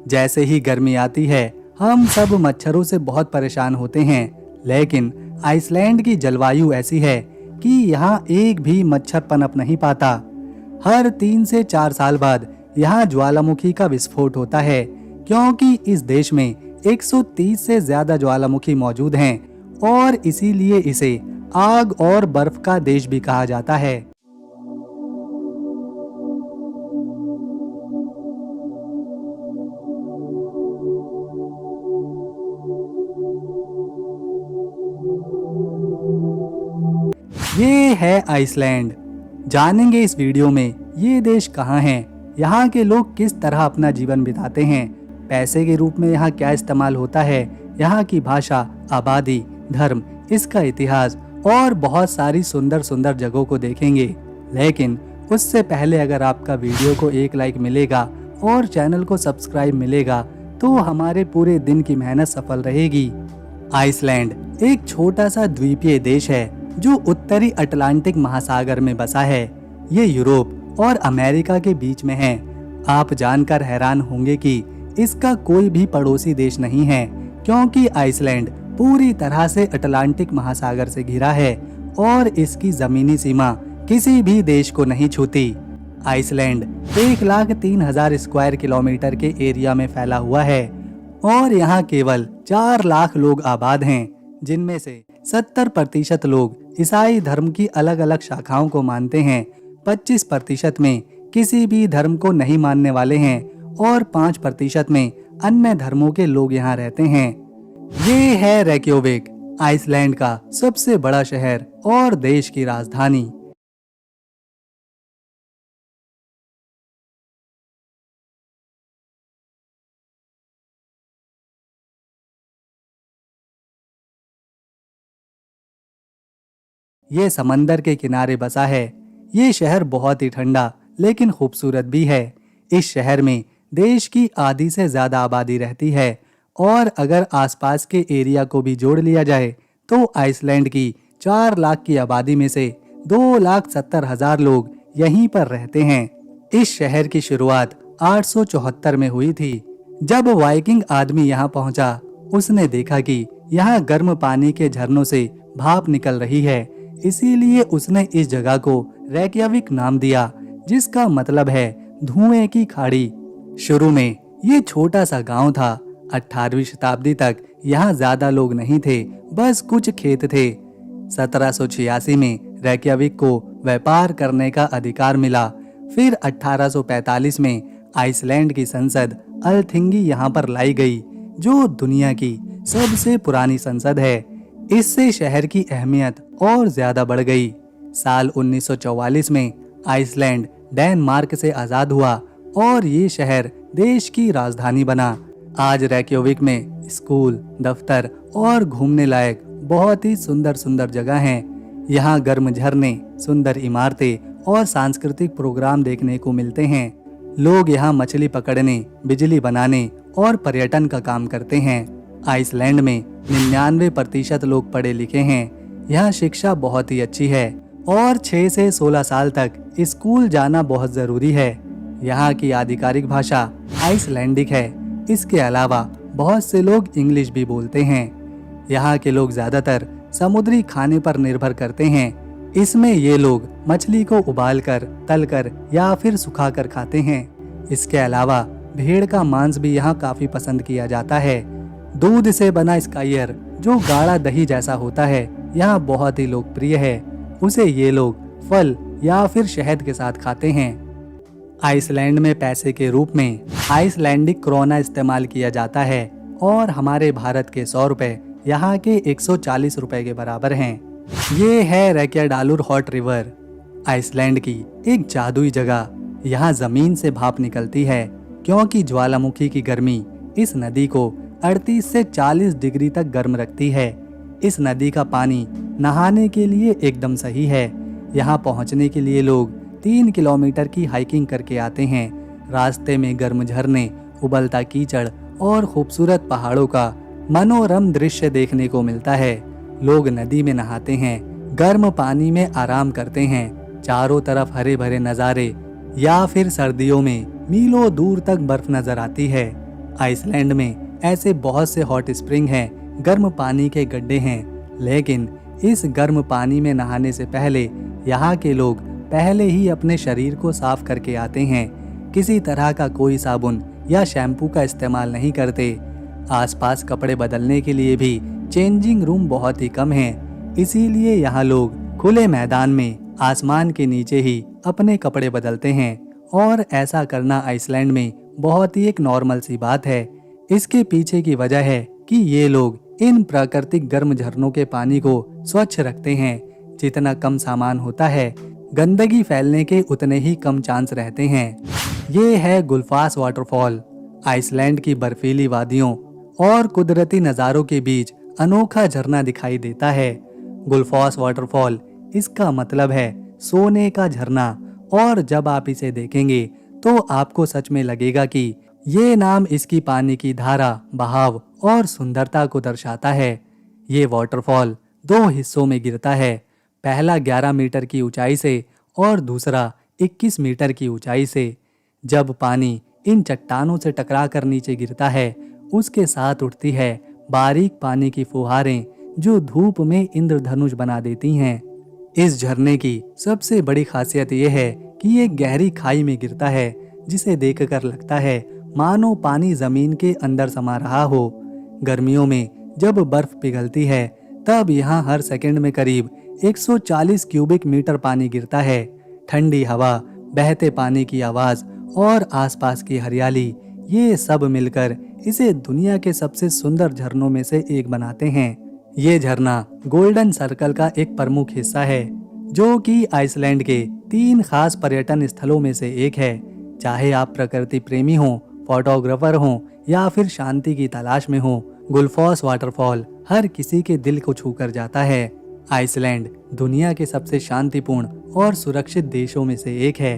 जैसे ही गर्मी आती है हम सब मच्छरों से बहुत परेशान होते हैं, लेकिन आइसलैंड की जलवायु ऐसी है कि यहाँ एक भी मच्छर पनप नहीं पाता। हर 3 से 4 साल बाद यहाँ ज्वालामुखी का विस्फोट होता है, क्योंकि इस देश में 130 से ज्यादा ज्वालामुखी मौजूद हैं और इसीलिए इसे आग और बर्फ का देश भी कहा जाता है। ये है आइसलैंड। जानेंगे इस वीडियो में ये देश कहाँ है, यहाँ के लोग किस तरह अपना जीवन बिताते हैं, पैसे के रूप में यहाँ क्या इस्तेमाल होता है, यहाँ की भाषा, आबादी, धर्म, इसका इतिहास और बहुत सारी सुंदर सुंदर जगहों को देखेंगे। लेकिन उससे पहले अगर आपका वीडियो को एक लाइक मिलेगा और चैनल को सब्सक्राइब मिलेगा तो हमारे पूरे दिन की मेहनत सफल रहेगी। आइसलैंड एक छोटा सा द्वीपीय देश है जो उत्तरी अटलांटिक महासागर में बसा है। ये यूरोप और अमेरिका के बीच में है। आप जानकर हैरान होंगे कि इसका कोई भी पड़ोसी देश नहीं है, क्योंकि आइसलैंड पूरी तरह से अटलांटिक महासागर से घिरा है और इसकी जमीनी सीमा किसी भी देश को नहीं छूती। आइसलैंड 1,03,000 स्क्वायर किलोमीटर के एरिया में फैला हुआ है और यहाँ केवल 4 लाख लोग आबाद हैं, जिनमें से 70% लोग ईसाई धर्म की अलग अलग शाखाओं को मानते हैं, 25% में किसी भी धर्म को नहीं मानने वाले हैं और 5% में अन्य धर्मों के लोग यहाँ रहते हैं। ये है रेक्योविक, आइसलैंड का सबसे बड़ा शहर और देश की राजधानी। ये समंदर के किनारे बसा है। ये शहर बहुत ही ठंडा लेकिन खूबसूरत भी है। इस शहर में देश की आधी से ज्यादा आबादी रहती है और अगर आसपास के एरिया को भी जोड़ लिया जाए तो आइसलैंड की 4 लाख की आबादी में से 2,70,000 लोग यहीं पर रहते हैं। इस शहर की शुरुआत 874 में हुई थी। जब वाइकिंग आदमी यहाँ पहुंचा, उसने देखा कि यहाँ गर्म पानी के झरनों से भाप निकल रही है, इसीलिए उसने इस जगह को रेक्याविक नाम दिया, जिसका मतलब है धुएं की खाड़ी। शुरू में ये छोटा सा गांव था। 18वीं शताब्दी तक यहाँ ज्यादा लोग नहीं थे, बस कुछ खेत थे। 1786 में रेक्याविक को व्यापार करने का अधिकार मिला। फिर 1845 में आइसलैंड की संसद अल्थिंगी यहाँ पर लाई गई, जो दुनिया की सबसे पुरानी संसद है। इससे शहर की अहमियत और ज्यादा बढ़ गई। साल 1944 में आइसलैंड डेनमार्क से आजाद हुआ और ये शहर देश की राजधानी बना। आज रेक्याविक में स्कूल, दफ्तर और घूमने लायक बहुत ही सुंदर सुंदर जगह हैं। यहाँ गर्म झरने, सुंदर इमारतें और सांस्कृतिक प्रोग्राम देखने को मिलते हैं। लोग यहाँ मछली पकड़ने, बिजली बनाने और पर्यटन का काम करते हैं। आइसलैंड में 99% लोग पढ़े लिखे हैं। यहाँ शिक्षा बहुत ही अच्छी है और 6 से 16 साल तक स्कूल जाना बहुत जरूरी है। यहाँ की आधिकारिक भाषा आइसलैंडिक है। इसके अलावा बहुत से लोग इंग्लिश भी बोलते हैं। यहाँ के लोग ज्यादातर समुद्री खाने पर निर्भर करते हैं। इसमें ये लोग मछली को उबालकर, तलकर या फिर सुखाकर खाते हैं। इसके अलावा भेड़ का मांस भी यहाँ काफी पसंद किया जाता है। दूध से बना स्कायर, जो गाढ़ा दही जैसा होता है, यहाँ बहुत ही लोकप्रिय है। उसे ये लोग फल या फिर शहद के साथ खाते हैं। आइसलैंड में पैसे के रूप में आइसलैंडिक क्रोना इस्तेमाल किया जाता है और हमारे भारत के 100 रुपए यहाँ के 140 रुपए के बराबर हैं। ये है रेक्याडालुर हॉट रिवर, आइसलैंड की एक जादुई जगह। यहाँ जमीन से भाप निकलती है, क्योंकि ज्वालामुखी की गर्मी इस नदी को 38 से 40 डिग्री तक गर्म रखती है। इस नदी का पानी नहाने के लिए एकदम सही है। यहाँ पहुँचने के लिए लोग 3 किलोमीटर की हाइकिंग करके आते हैं। रास्ते में गर्म झरने, उबलता कीचड़ और खूबसूरत पहाड़ों का मनोरम दृश्य देखने को मिलता है। लोग नदी में नहाते हैं, गर्म पानी में आराम करते हैं। चारों तरफ हरे भरे नज़ारे, या फिर सर्दियों में मीलों दूर तक बर्फ नजर आती है। आइसलैंड में ऐसे बहुत से हॉट स्प्रिंग हैं, गर्म पानी के गड्ढे हैं, लेकिन इस गर्म पानी में नहाने से पहले यहाँ के लोग पहले ही अपने शरीर को साफ करके आते हैं। किसी तरह का कोई साबुन या शैम्पू का इस्तेमाल नहीं करते। आसपास कपड़े बदलने के लिए भी चेंजिंग रूम बहुत ही कम हैं। इसीलिए यहाँ लोग खुले मैदान में आसमान के नीचे ही अपने कपड़े बदलते हैं और ऐसा करना आइसलैंड में बहुत ही एक नॉर्मल सी बात है। इसके पीछे की वजह है कि ये लोग इन प्राकृतिक गर्म झरनों के पानी को स्वच्छ रखते हैं। जितना कम सामान होता है, गंदगी फैलने के उतने ही कम चांस रहते हैं। ये है गुलफास वाटरफॉल। आइसलैंड की बर्फीली वादियों और कुदरती नज़ारों के बीच अनोखा झरना दिखाई देता है। गुलफास वाटरफॉल, इसका मतलब है सोने का झरना, और जब आप इसे देखेंगे तो आपको सच में लगेगा कि ये नाम इसकी पानी की धारा, बहाव और सुंदरता को दर्शाता है। ये वाटरफॉल 2 हिस्सों में गिरता है। पहला 11 मीटर की ऊंचाई से और दूसरा 21 मीटर की ऊंचाई से। जब पानी इन चट्टानों से टकराकर नीचे गिरता है, उसके साथ उठती है बारीक पानी की फुहारें जो धूप में इंद्रधनुष बना देती हैं। इस झरने की सबसे बड़ी खासियत यह है कि ये गहरी खाई में गिरता है, जिसे देखकर लगता है मानो पानी जमीन के अंदर समा रहा हो। गर्मियों में जब बर्फ पिघलती है, तब यहाँ हर सेकंड में करीब 140 क्यूबिक मीटर पानी गिरता है। ठंडी हवा, बहते पानी की आवाज और आसपास की हरियाली, ये सब मिलकर इसे दुनिया के सबसे सुंदर झरनों में से एक बनाते हैं। ये झरना गोल्डन सर्कल का एक प्रमुख हिस्सा है, जो कि आइसलैंड के 3 खास पर्यटन स्थलों में से एक है। चाहे आप प्रकृति प्रेमी हो, फोटोग्राफर हो या फिर शांति की तलाश में हो, गुलफास वाटरफॉल हर किसी के दिल को छू कर जाता है। आइसलैंड दुनिया के सबसे शांतिपूर्ण और सुरक्षित देशों में से एक है।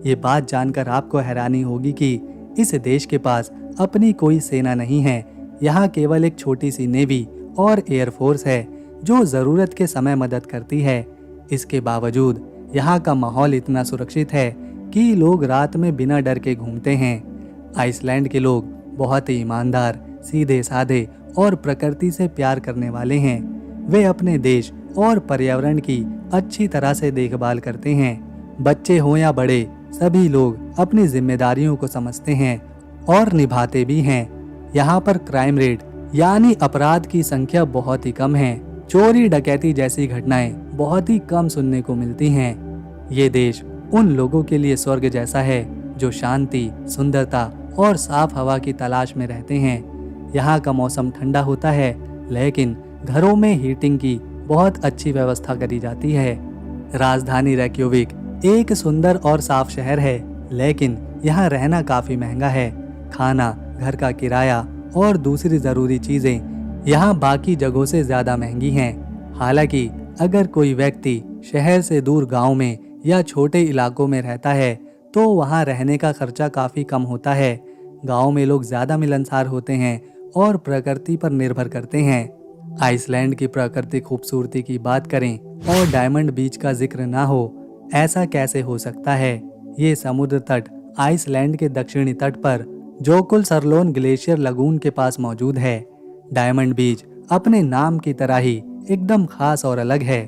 ये बात जानकर आपको हैरानी होगी कि इस देश के पास अपनी कोई सेना नहीं है। यहाँ केवल एक छोटी सी नेवी और एयरफोर्स है जो ज़रूरत के समय मदद करती है। इसके बावजूद यहाँ का माहौल इतना सुरक्षित है कि लोग रात में बिना डर के घूमते हैं। आइसलैंड के लोग बहुत ही ईमानदार, सीधे साधे और प्रकृति से प्यार करने वाले हैं। वे अपने देश और पर्यावरण की अच्छी तरह से देखभाल करते हैं। बच्चे हो या बड़े, सभी लोग अपनी जिम्मेदारियों को समझते हैं और निभाते भी हैं। यहाँ पर क्राइम रेट यानी अपराध की संख्या बहुत ही कम है। चोरी डकैती जैसी घटनाएं बहुत ही कम सुनने को मिलती हैं। ये देश उन लोगों के लिए स्वर्ग जैसा है जो शांति, सुंदरता और साफ हवा की तलाश में रहते हैं। यहाँ का मौसम ठंडा होता है, लेकिन घरों में हीटिंग की बहुत अच्छी व्यवस्था करी जाती है। राजधानी रेक्योविक एक सुंदर और साफ शहर है, लेकिन यहाँ रहना काफी महंगा है। खाना, घर का किराया और दूसरी जरूरी चीजें यहाँ बाकी जगहों से ज्यादा महंगी हैं। हालांकि अगर कोई व्यक्ति शहर से दूर गांव में या छोटे इलाकों में रहता है, तो वहाँ रहने का खर्चा काफी कम होता है। गांव में लोग ज्यादा मिलनसार होते हैं और प्रकृति पर निर्भर करते हैं। आइसलैंड की प्राकृतिक खूबसूरती की बात करें और डायमंड बीच का जिक्र ना हो, ऐसा कैसे हो सकता है। ये समुद्र तट आइसलैंड के दक्षिणी तट पर जोकुलसरलोन ग्लेशियर लगून के पास मौजूद है। डायमंड बीच अपने नाम की तरह ही एकदम खास और अलग है।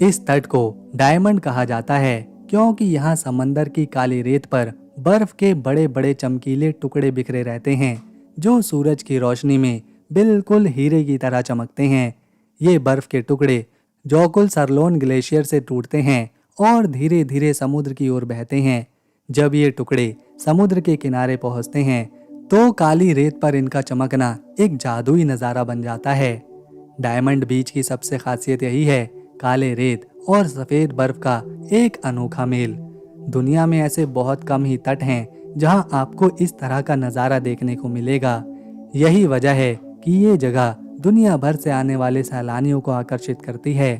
इस तट को डायमंड कहा जाता है क्योंकि यहाँ समंदर की काली रेत पर बर्फ के बड़े बड़े चमकीले टुकड़े बिखरे रहते हैं, जो सूरज की रोशनी में बिल्कुल हीरे की तरह चमकते हैं। ये बर्फ के टुकड़े जोकुलसरलोन ग्लेशियर से टूटते हैं और धीरे धीरे समुद्र की ओर बहते हैं। जब ये टुकड़े समुद्र के किनारे पहुंचते हैं, तो काली रेत पर इनका चमकना एक जादुई नज़ारा बन जाता है। डायमंड बीच की सबसे खासियत यही है, काले रेत और सफ़ेद बर्फ का एक अनोखा मेल। दुनिया में ऐसे बहुत कम ही तट हैं जहां आपको इस तरह का नज़ारा देखने को मिलेगा। यही वजह है कि ये जगह दुनिया भर से आने वाले सैलानियों को आकर्षित करती है।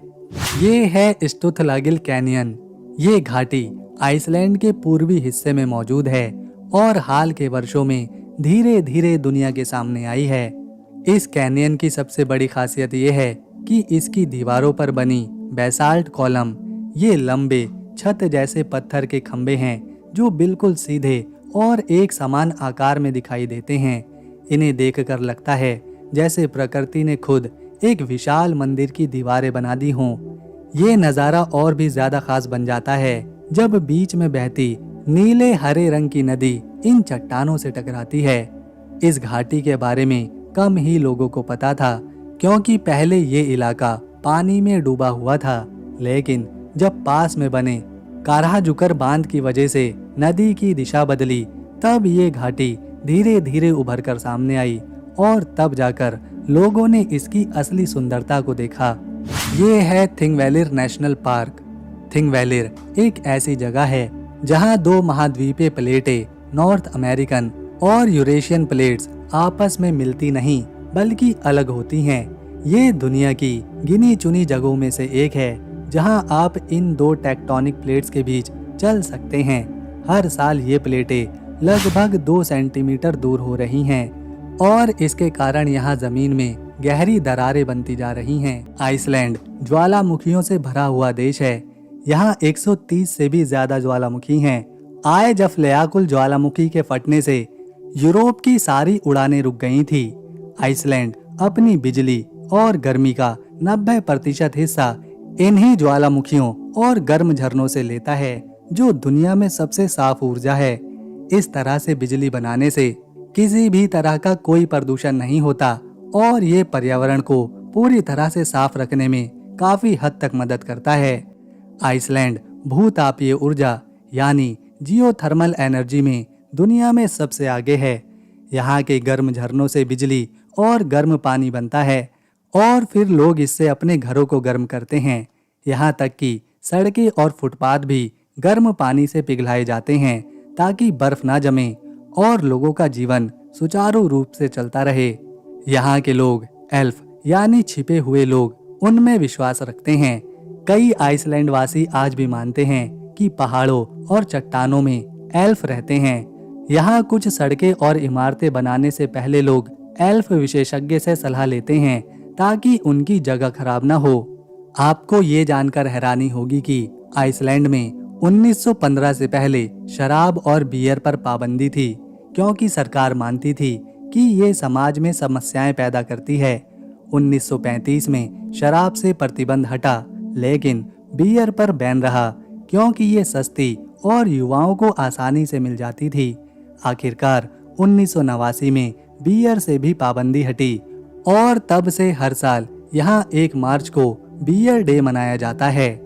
ये है स्टुथलागिल कैनियन। ये घाटी आइसलैंड के पूर्वी हिस्से में मौजूद है और हाल के वर्षों में धीरे धीरे दुनिया के सामने आई है। इस कैनियन की सबसे बड़ी खासियत ये है कि इसकी दीवारों पर बनी बेसाल्ट कॉलम, ये लंबे छत जैसे पत्थर के खंभे हैं जो बिल्कुल सीधे और एक समान आकार में दिखाई देते हैं। इन्हें देखकर लगता है जैसे प्रकृति ने खुद एक विशाल मंदिर की दीवारें बना दी हों। ये नज़ारा और भी ज्यादा खास बन जाता है जब बीच में बहती नीले हरे रंग की नदी इन चट्टानों से टकराती है। इस घाटी के बारे में कम ही लोगों को पता था, क्योंकि पहले ये इलाका पानी में डूबा हुआ था। लेकिन जब पास में बने काराजुकर बांध की वजह से नदी की दिशा बदली, तब ये घाटी धीरे धीरे उभर कर सामने आई और तब जाकर लोगों ने इसकी असली सुंदरता को देखा। ये है थिंगवैलिर नेशनल पार्क। थिंगवैलिर एक ऐसी जगह है जहां दो महाद्वीपीय प्लेटें, नॉर्थ अमेरिकन और यूरेशियन प्लेट्स, आपस में मिलती नहीं बल्कि अलग होती हैं। ये दुनिया की गिनी चुनी जगहों में से एक है जहां आप इन दो टेक्टोनिक प्लेट्स के बीच चल सकते हैं। हर साल ये प्लेटें लगभग 2 सेंटीमीटर दूर हो रही हैं और इसके कारण यहाँ जमीन में गहरी दरारें बनती जा रही हैं। आइसलैंड ज्वालामुखियों से भरा हुआ देश है। यहाँ 130 से भी ज्यादा ज्वालामुखी हैं। आय जफलयाकुल ज्वालामुखी के फटने से यूरोप की सारी उड़ानें रुक गई थी। आइसलैंड अपनी बिजली और गर्मी का 90% हिस्सा इन्हीं ज्वालामुखियों और गर्म झरनों से लेता है, जो दुनिया में सबसे साफ ऊर्जा है। इस तरह से बिजली बनाने से किसी भी तरह का कोई प्रदूषण नहीं होता और ये पर्यावरण को पूरी तरह से साफ रखने में काफी हद तक मदद करता है। आइसलैंड भूतापीय ऊर्जा यानी जियोथर्मल एनर्जी में दुनिया में सबसे आगे है। यहाँ के गर्म झरनों से बिजली और गर्म पानी बनता है और फिर लोग इससे अपने घरों को गर्म करते हैं। यहाँ तक कि सड़कें और फुटपाथ भी गर्म पानी से पिघलाए जाते हैं ताकि बर्फ ना जमे और लोगों का जीवन सुचारू रूप से चलता रहे। यहाँ के लोग एल्फ यानी छिपे हुए लोग, उनमें विश्वास रखते हैं। कई आइसलैंड वासी आज भी मानते हैं कि पहाड़ों और चट्टानों में एल्फ रहते हैं। यहाँ कुछ सड़कें और इमारतें बनाने से पहले लोग एल्फ विशेषज्ञ से सलाह लेते हैं ताकि उनकी जगह खराब ना हो। आपको ये जानकर हैरानी होगी कि आइसलैंड में 1915 से पहले शराब और बियर पर पाबंदी थी, क्योंकि सरकार मानती थी कि ये समाज में समस्याएं पैदा करती है। 1935 में शराब से प्रतिबंध हटा, लेकिन बियर पर बैन रहा क्योंकि ये सस्ती और युवाओं को आसानी से मिल जाती थी। आखिरकार 1989 में बियर से भी पाबंदी हटी और तब से हर साल यहाँ 1 मार्च को बियर डे मनाया जाता है।